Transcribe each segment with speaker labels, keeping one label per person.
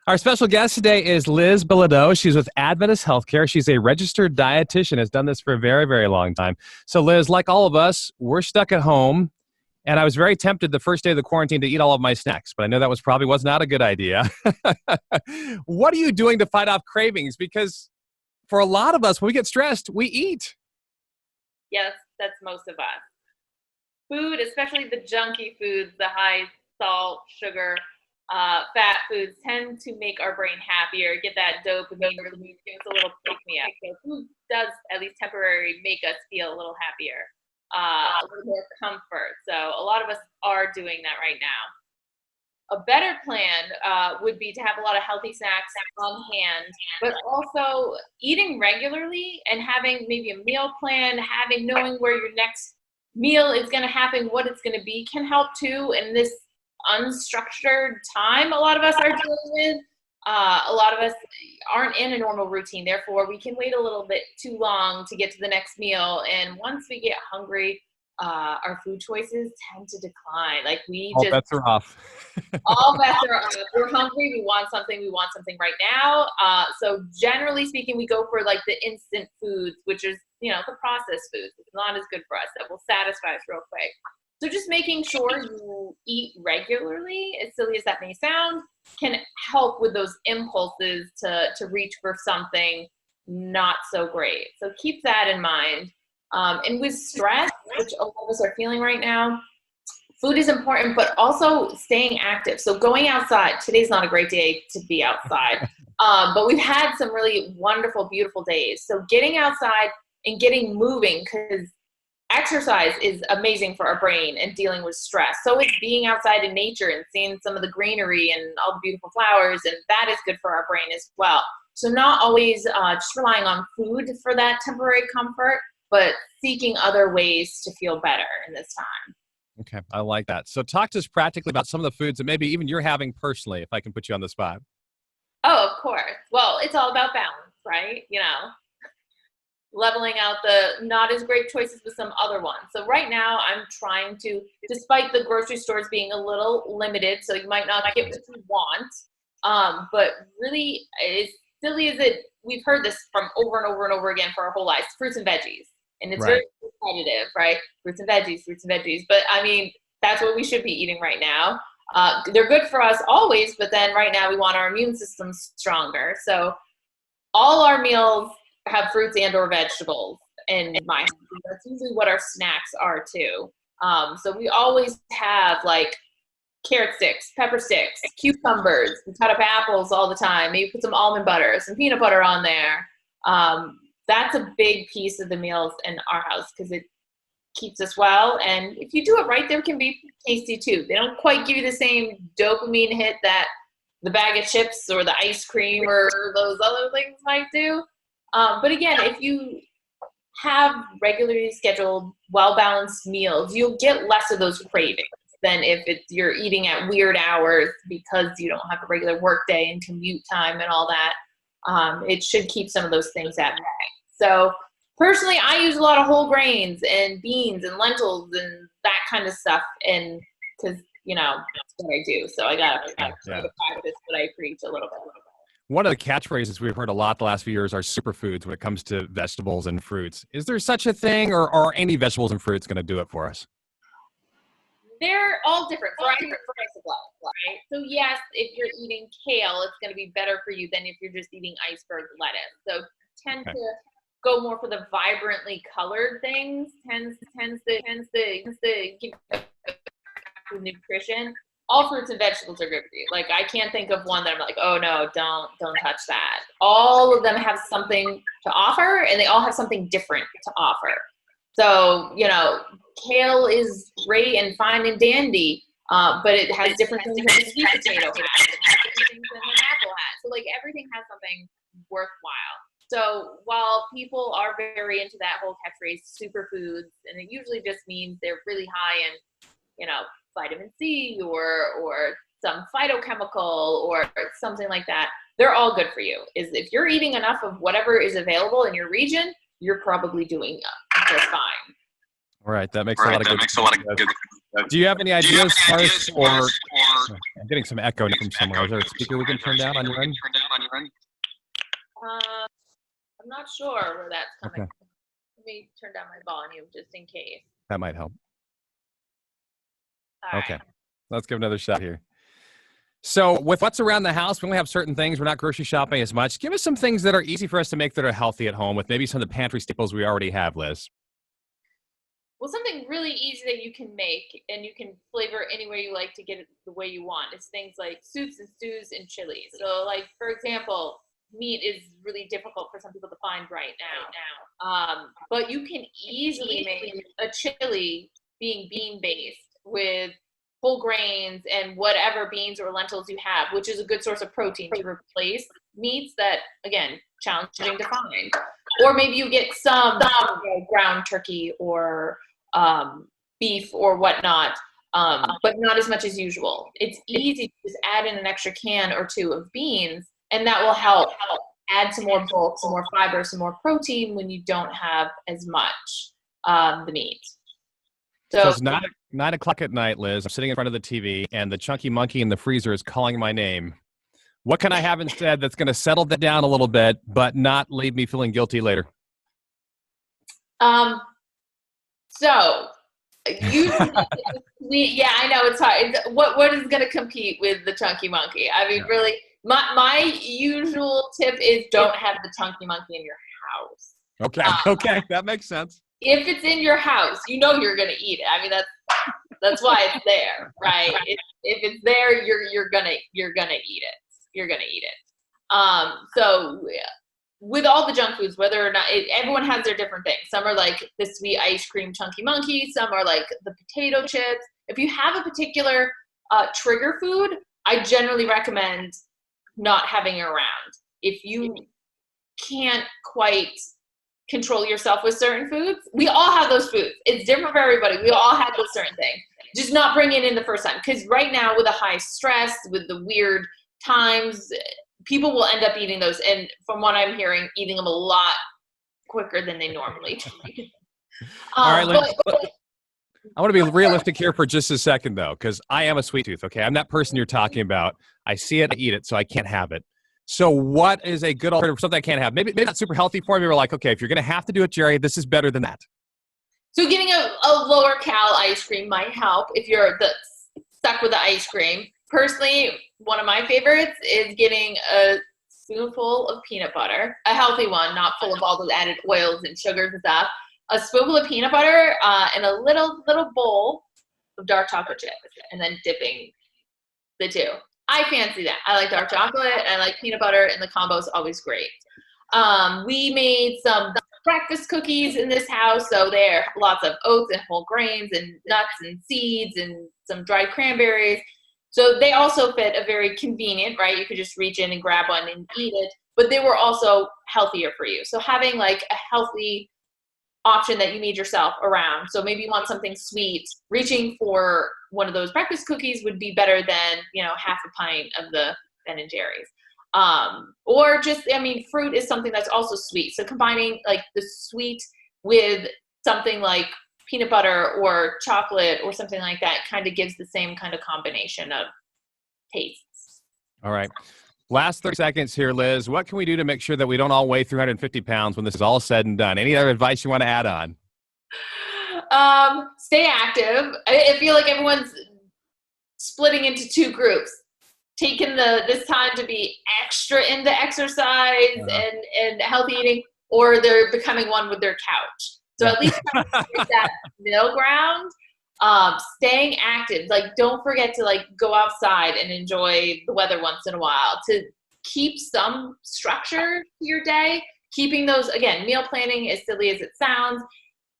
Speaker 1: Our special guest today is Liz Bilodeau. She's with Adventist Healthcare. She's a registered dietitian, has done this for a very, very long time. So Liz, like all of us, we're stuck at home, and I was very tempted the first day of the quarantine to eat all of my snacks, but I know that was not a good idea. What are you doing to fight off cravings? Because for a lot of us, when we get stressed, we eat.
Speaker 2: Yes, that's most of us. Food, especially the junky foods, the high salt, sugar, fat foods tend to make our brain happier, get that dopamine release, give us a little pick-me-up. So food does, at least temporarily, make us feel a little happier, a little more comfort. So a lot of us are doing that right now. A better plan would be to have a lot of healthy snacks on hand, but also eating regularly and having maybe a meal plan, knowing where your next meal is going to happen, what it's going to be, can help too. In this unstructured time a lot of us are dealing with, a lot of us aren't in a normal routine. Therefore, we can wait a little bit too long to get to the next meal. And once we get hungry, our food choices tend to decline. Like
Speaker 1: All bets are off.
Speaker 2: all bets are off. We're hungry. We want something right now. So generally speaking, we go for like the instant foods, which is, the processed foods. It's not as good for us. That will satisfy us real quick. So just making sure you eat regularly, as silly as that may sound, can help with those impulses to reach for something not so great. So keep that in mind. And with stress, which a lot of us are feeling right now, food is important, but also staying active. So going outside. Today's not a great day to be outside, but we've had some really wonderful, beautiful days. So getting outside and getting moving, because exercise is amazing for our brain and dealing with stress. So it's being outside in nature and seeing some of the greenery and all the beautiful flowers, and that is good for our brain as well. So not always just relying on food for that temporary comfort, but seeking other ways to feel better in this time.
Speaker 1: Okay, I like that. So talk to us practically about some of the foods that maybe even you're having personally, if I can put you on the spot.
Speaker 2: Oh, of course. Well, it's all about balance, right? Leveling out the not as great choices with some other ones. So right now I'm trying to, despite the grocery stores being a little limited, so you might not get what you want, but really, as silly as it, we've heard this from over and over and over again for our whole lives, fruits and veggies. And it's very repetitive, right? Fruits and veggies. But I mean, that's what we should be eating right now. They're good for us always, but then right now we want our immune system stronger. So all our meals have fruits and or vegetables in my house. That's usually what our snacks are too. So we always have like carrot sticks, pepper sticks, cucumbers. We cut up apples all the time. Maybe put some almond butter, some peanut butter on there. That's a big piece of the meals in our house because it keeps us well. And if you do it right, they can be tasty too. They don't quite give you the same dopamine hit that the bag of chips or the ice cream or those other things might do. But again, if you have regularly scheduled, well-balanced meals, you'll get less of those cravings than if you're eating at weird hours because you don't have a regular work day and commute time and all that. It should keep some of those things at bay. So personally, I use a lot of whole grains and beans and lentils and that kind of stuff, and because that's what I do. So I gotta practice what I preach a little bit.
Speaker 1: One of the catchphrases we've heard a lot the last few years are superfoods when it comes to vegetables and fruits. Is there such a thing, or are any vegetables and fruits going to do it for us?
Speaker 2: They're all different for different price of life, right? So yes, if you're eating kale, it's going to be better for you than if you're just eating iceberg lettuce. So tend to go more for the vibrantly colored things. Tends to give you nutrition. All fruits and vegetables are good for you. Like I can't think of one that I'm like, oh no, don't touch that. All of them have something to offer, and they all have something different to offer. So kale is great and fine and dandy, but it has different things than a sweet potato has. It has different things than an apple has. So like everything has something worthwhile. So while people are very into that whole catchphrase, superfoods, and it usually just means they're really high in, vitamin C or some phytochemical or something like that, they're all good for you. If you're eating enough of whatever is available in your region, you're probably doing just fine.
Speaker 1: All right, that makes a lot of good Do you have any ideas as far as for? I'm getting some echo from somewhere. Is there a speaker we can turn down on your end?
Speaker 2: I'm not sure where that's coming
Speaker 1: Okay.
Speaker 2: from. Let me turn down my volume just in case.
Speaker 1: That might help.
Speaker 2: All
Speaker 1: Okay.
Speaker 2: right.
Speaker 1: Let's give another shot here. So with what's around the house, we only have certain things. We're not grocery shopping as much. Give us some things that are easy for us to make that are healthy at home with maybe some of the pantry staples we already have, Liz.
Speaker 2: Well, something really easy that you can make and you can flavor any way you like to get it the way you want is things like soups and stews and chilies. So, like, for example, meat is really difficult for some people to find right now. But you can easily make a chili being bean-based with whole grains and whatever beans or lentils you have, which is a good source of protein to replace meats that, again, challenging to find. Or maybe you get some ground turkey or beef or whatnot, but not as much as usual. It's easy to just add in an extra can or two of beans, and that will help add some more bulk, some more fiber, some more protein when you don't have as much the meat.
Speaker 1: So it's 9 o'clock at night, Liz. I'm sitting in front of the TV, and the chunky monkey in the freezer is calling my name. What can I have instead that's going to settle that down a little bit, but not leave me feeling guilty later?
Speaker 2: So usually, yeah, I know it's hard. What is going to compete with the chunky monkey? I mean, really, my usual tip is don't have the chunky monkey in your house.
Speaker 1: Okay, that makes sense.
Speaker 2: If it's in your house, you know you're going to eat it. I mean, that's why it's there, right? If it's there, you're gonna eat it. You're gonna eat it. So with all the junk foods, whether or not everyone has their different things. Some are like the sweet ice cream chunky monkey. Some are like the potato chips. If you have a particular trigger food, I generally recommend not having it around. If you can't quite control yourself with certain foods, we all have those foods. It's different for everybody. We all have those certain things. Just not bring it in the first time. Because right now with the high stress, with the weird times, people will end up eating those. And from what I'm hearing, eating them a lot quicker than they normally do.
Speaker 1: All right, Liz, I want to be realistic here for just a second, though, because I am a sweet tooth, okay? I'm that person you're talking about. I see it, I eat it, so I can't have it. So what is a good alternative for something I can't have? Maybe not super healthy for me. We're like, okay, if you're going to have to do it, Jerry, this is better than that.
Speaker 2: So getting a lower cal ice cream might help if you're stuck with the ice cream. Personally, one of my favorites is getting a spoonful of peanut butter, a healthy one, not full of all those added oils and sugars and stuff. A spoonful of peanut butter and a little bowl of dark chocolate chips, and then dipping the two. I fancy that. I like dark chocolate and I like peanut butter, and the combo is always great. We made some breakfast cookies in this house, so there are lots of oats and whole grains and nuts and seeds and some dried cranberries. So they also fit a very convenient, right? You could just reach in and grab one and eat it, but they were also healthier for you. So having like a healthy option that you made yourself around. So maybe you want something sweet, reaching for one of those breakfast cookies would be better than, half a pint of the Ben and Jerry's. Or just, fruit is something that's also sweet. So combining like the sweet with something like peanut butter or chocolate or something like that kind of gives the same kind of combination of tastes.
Speaker 1: All right. Last 30 seconds here, Liz. What can we do to make sure that we don't all weigh 350 pounds when this is all said and done? Any other advice you want to add on?
Speaker 2: Stay active. I feel like everyone's splitting into two groups, taking this time to be extra into exercise and healthy eating, or they're becoming one with their couch. So at least that middle ground. Staying active, like don't forget to like go outside and enjoy the weather once in a while, to keep some structure to your day. Keeping those, again, meal planning, as silly as it sounds,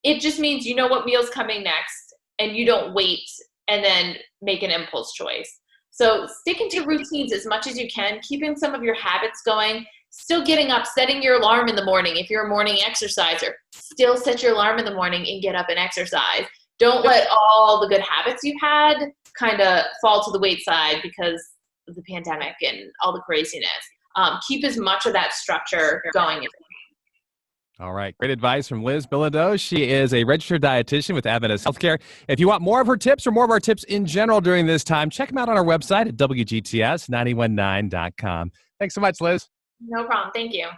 Speaker 2: it just means you know what meal's coming next and you don't wait and then make an impulse choice. So sticking to routines as much as you can, keeping some of your habits going, still getting up, setting your alarm in the morning. If you're a morning exerciser, still set your alarm in the morning and get up and exercise. Don't let all the good habits you've had kind of fall to the wayside because of the pandemic and all the craziness. Keep as much of that structure going.
Speaker 1: All right. Great advice from Liz Bilodeau. She is a registered dietitian with Adventist Healthcare. If you want more of her tips or more of our tips in general during this time, check them out on our website at WGTS919.com. Thanks so much, Liz.
Speaker 2: No problem. Thank you.